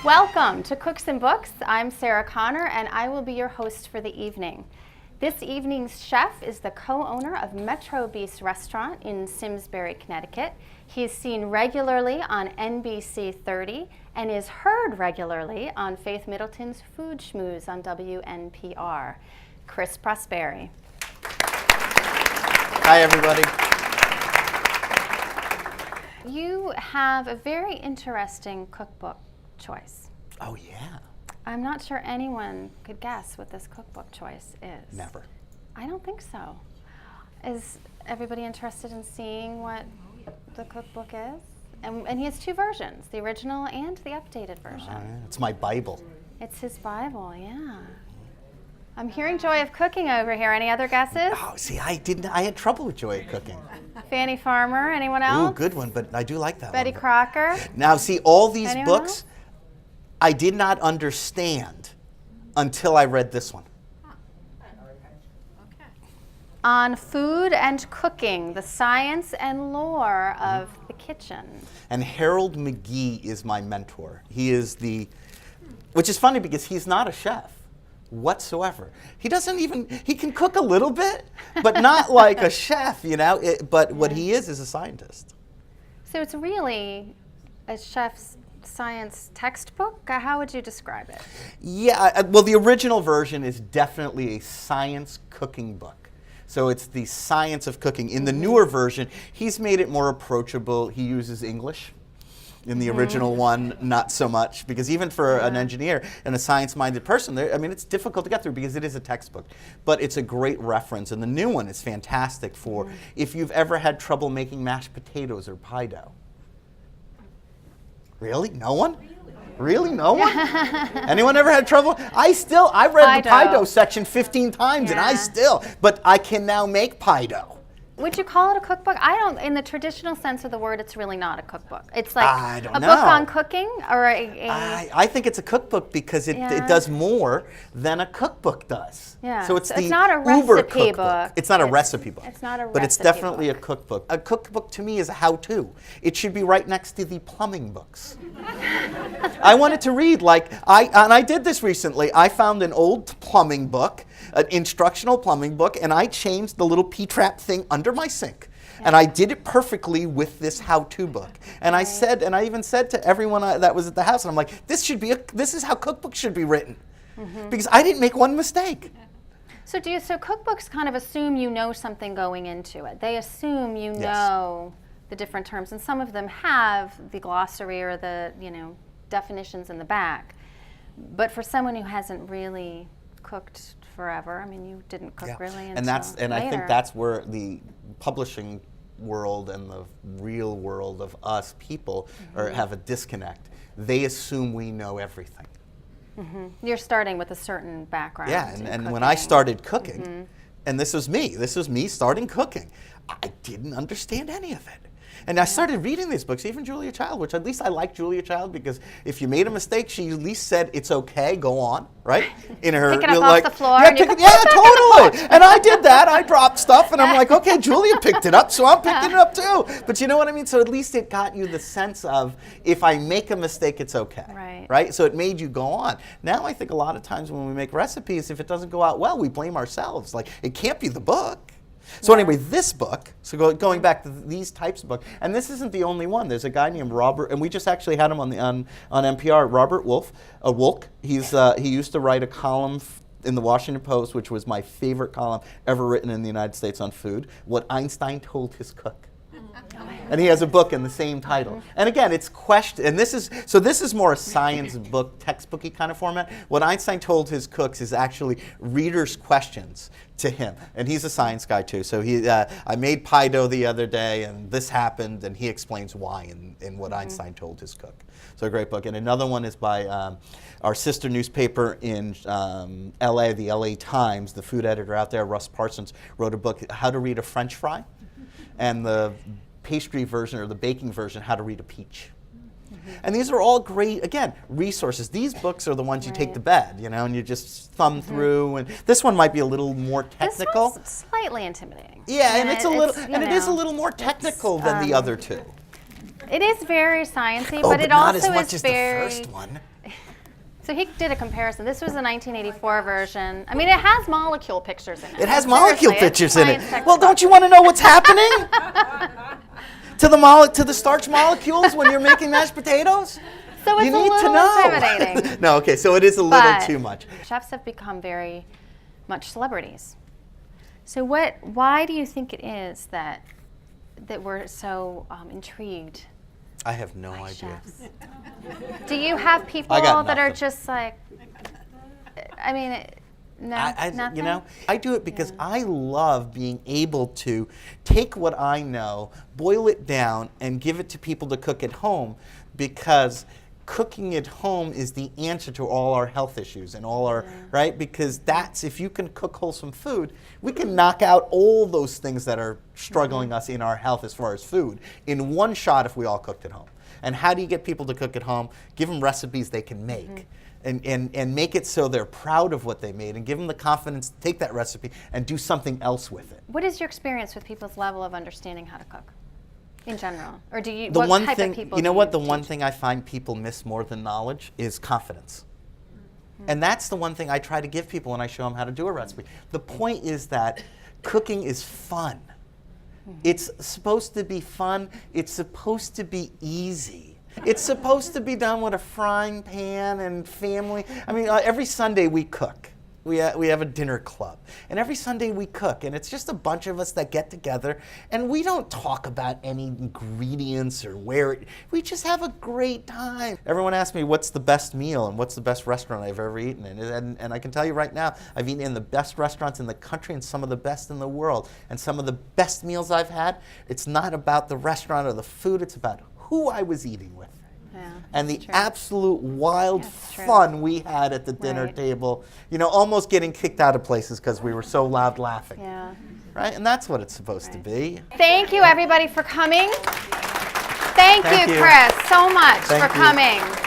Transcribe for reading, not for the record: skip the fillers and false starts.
Welcome to Cooks and Books. I'm Sarah Connor, and I will be your host for the evening. This evening's chef is the co-owner of Metro Beast Restaurant in Simsbury, Connecticut. He is seen regularly on NBC 30 and is heard regularly on Faith Middleton's Food Schmooze on WNPR. Chris Prosperi. Hi, everybody. You have a very interesting cookbook choice. Oh, yeah. I'm not sure anyone could guess what this cookbook choice is. Never. I don't think so. Is everybody interested in seeing what the cookbook is? And he has two versions, the original and the updated version. It's my Bible. It's his Bible, yeah. I'm hearing Joy of Cooking over here. Any other guesses? Oh, see, I had trouble with Joy of Cooking. Fannie Farmer, anyone else? Ooh, good one, but I do like that Betty one. Crocker? Now, see, all these Anyone books, else? I did not understand until I read this one. On food and cooking, the science and lore of the kitchen. And Harold McGee is my mentor. He is which is funny because he's not a chef whatsoever. He can cook a little bit, but not like a chef, you know, but what he is a scientist. So it's really a chef's science textbook? How would you describe it? Yeah, well, the original version is definitely a science cooking book. So it's the science of cooking. In the newer version, he's made it more approachable. He uses English. In the original one, not so much, because even for an engineer and a science-minded person, it's difficult to get through because it is a textbook. But it's a great reference, and the new one is fantastic for if you've ever had trouble making mashed potatoes or pie dough. Really? No one? Really? No one? Anyone ever had trouble? I read the pie dough section 15 times, but I can now make pie dough. Would you call it a cookbook? In the traditional sense of the word, it's really not a cookbook. It's like book on cooking or I think it's a cookbook because it does more than a cookbook does. Yeah. So it's not a recipe book. It's not a recipe book. It's not a recipe book. But it's definitely a cookbook. A cookbook to me is a how-to. It should be right next to the plumbing books. I wanted to read and I did this recently. I found an old plumbing book, an instructional plumbing book, and I changed the little P-trap thing under my sink. Yeah. And I did it perfectly with this how-to book. And I even said to everyone that was at the house, and I'm like, this is how cookbooks should be written. Because I didn't make one mistake. So cookbooks kind of assume you know something going into it. They assume you know the different terms, and some of them have the glossary or the definitions in the back. But for someone who hasn't really cooked forever, you didn't cook really until later. I think that's where the publishing world and the real world of us people have a disconnect. They assume we know everything. You're starting with a certain background. Yeah, and when I started cooking, and this was me starting cooking, I didn't understand any of it. And I started reading these books, even Julia Child, which at least I like Julia Child because if you made a mistake, she at least said, it's okay, go on, right? In her, pick it up off the floor. Yeah, totally. And I did that. I dropped stuff, and I'm like, okay, Julia picked it up, so I'm picking it up too. But you know what I mean? So at least it got you the sense of, if I make a mistake, it's okay, right? So it made you go on. Now I think a lot of times when we make recipes, if it doesn't go out well, we blame ourselves. Like, it can't be the book. So anyway, this book, going back to these types of books, and this isn't the only one. There's a guy named Robert, and we just actually had him on NPR, Robert Wolk. He used to write a column in the Washington Post, which was my favorite column ever written in the United States on food, What Einstein Told His Cook. And he has a book in the same title. And again, it's question. And this is more a science book, textbooky kind of format. What Einstein Told His Cooks is actually readers' questions to him. And he's a science guy too. So I made pie dough the other day, and this happened, and he explains why in What Einstein Told His Cook. So a great book. And another one is by our sister newspaper in LA, the LA Times. The food editor out there, Russ Parsons, wrote a book, How to Read a French Fry, and the pastry version or the baking version, How to Read a Peach. And these are all great, again, resources. These books are the ones you take to bed, and you just thumb through. And this one might be a little more technical. This one's slightly intimidating. Yeah, and it is a little more technical than the other two. It is very sciencey, but it not also as much is as very. The first one. So he did a comparison. This was the 1984 version. I mean, it has molecule pictures in it. It has molecule Seriously, pictures in it. textbook. Well, don't you want to know what's happening to the starch molecules when you're making mashed potatoes? So it's you a need little to know. intimidating. No, okay, so it is a little But too much. chefs have become very much celebrities. So why do you think it is that we're so intrigued? I have no by idea. chefs? Do you have people I got that are nothing. just like, I mean, nothing? You know, I do it because I love being able to take what I know, boil it down, and give it to people to cook at home, because cooking at home is the answer to all our health issues and all our, right? Because if you can cook wholesome food, we can knock out all those things that are struggling us in our health as far as food in one shot if we all cooked at home. And how do you get people to cook at home? Give them recipes they can make. And make it so they're proud of what they made, and give them the confidence to take that recipe and do something else with it. What is your experience with people's level of understanding how to cook in general? Or do you, The what one type thing, of people you know do what, the teach? one thing I find people miss more than knowledge is confidence. And that's the one thing I try to give people when I show them how to do a recipe. The point is that cooking is fun. It's supposed to be fun. It's supposed to be easy. It's supposed to be done with a frying pan and family. I mean, every Sunday we cook. We have a dinner club. And every Sunday we cook. And it's just a bunch of us that get together. And we don't talk about any ingredients or we just have a great time. Everyone asks me what's the best meal and what's the best restaurant I've ever eaten in. And I can tell you right now, I've eaten in the best restaurants in the country and some of the best in the world. And some of the best meals I've had, it's not about the restaurant or the food. It's about who I was eating with. Yeah, And the true. absolute wild That's true. fun we had at the dinner Right. table, you know, almost getting kicked out of places because we were so loud laughing. Yeah. Right? And that's what it's supposed to be. Thank you, everybody, for coming. Thank Thank you, you. Chris, so much Thank for you. coming.